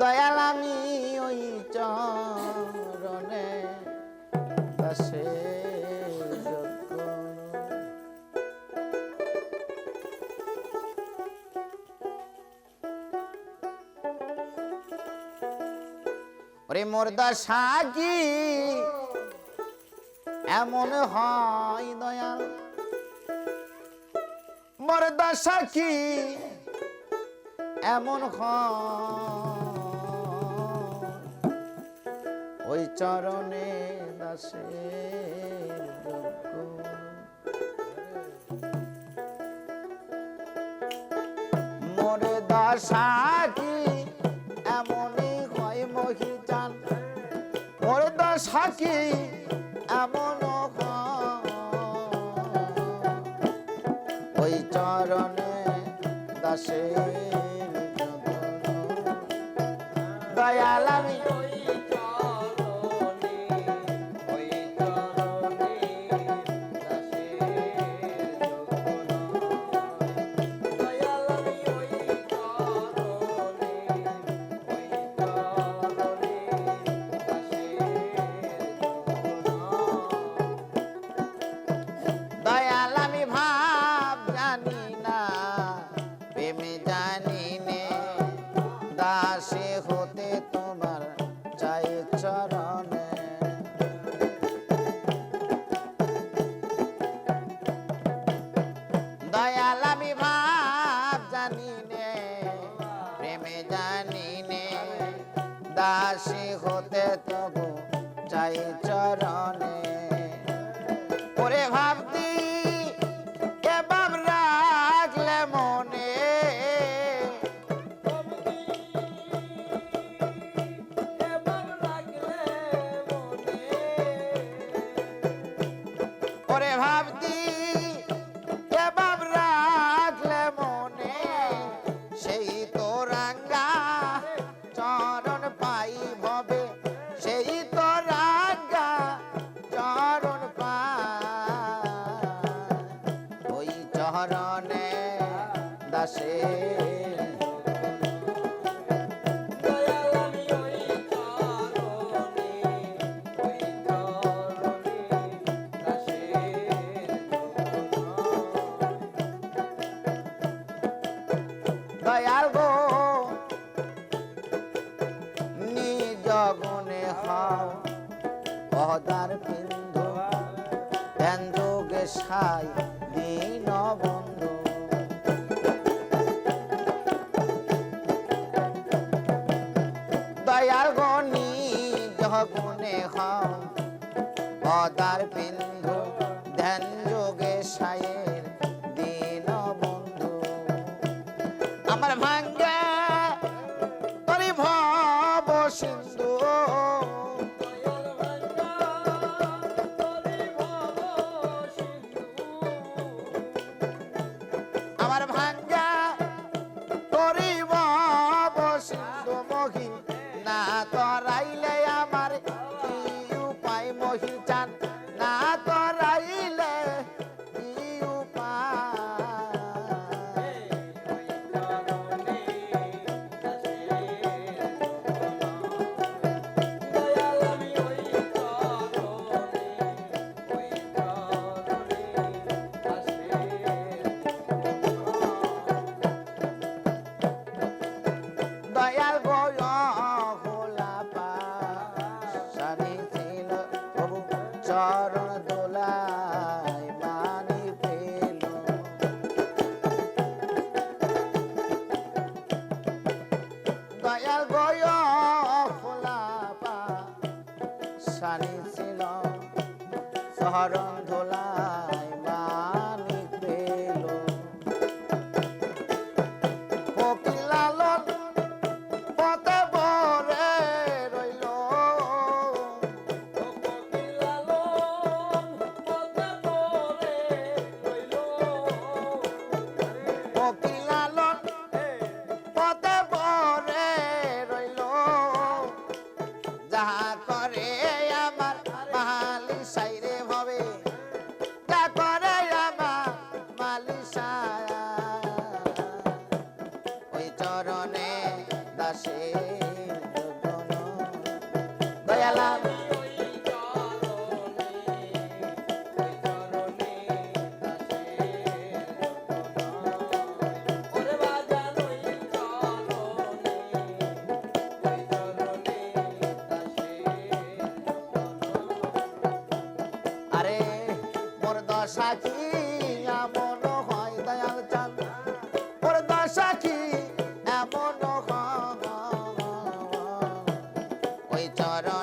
দয়াল আমি ওই চরণে দাসে যোগ্য। ওরে মোর দশা কি এমন হয় দয়াল, মোর দশা কি এমন ওই চরণে দাসের যোগ্য। মোর দশা কি এমনই হয় মহিজান, মোর দশা কি এমন ওই চরণে দাসের যোগ্য। দয়াল আমি দাসে হতে তোমার চাই চরণে। দয়াল আমি ভাব জানি নে, প্রেমে জানি নে, দাসে হতে তবু চাই চরণে। ওরে ভাবতি এ ভাব রাখলে মনে, ওরে ভাবতি এ ভাব রাখলে মনে, সেই তো রাঙ্গা চরণ পাই ভবে, সেই তো রাঙ্গা চরণ পাই ওই চরণে দাসের। দয়াল গো নিজ গুণে হও পদার বিন্দু, ধ্যান যোগে সাই দীন বন্ধু। দয়াল গো নিজ গুণে হও পদার বিন্দু, ধ্যান যোগে সায়ের দীন বন্ধু। আমার ভাঙ্গা তরি ভব সিন্ধু, আমার ভাঙ্গা তরি ভব সিন্ধু মহি না তরাইলে আমার কি উপায় মহি চান, না তরাইলে কি উপায়। দয়াল গয় হোলা পাশানি ছিল প্রভু চরণ দোলাই মানি পেল। দয়াল গয় হোলা পাশানি ছিল চরণ দোলাই মানি পেল। পথে ভরে রইল, ফকির লালন পথে ভরে রইল, যাহা করে আমার মাহালি সাইরে ভাবে গেলাম আরে মোর দশা কি এমন হয় দয়াল চাঁদ মোর দশা কি এমন হয় ওই চরণ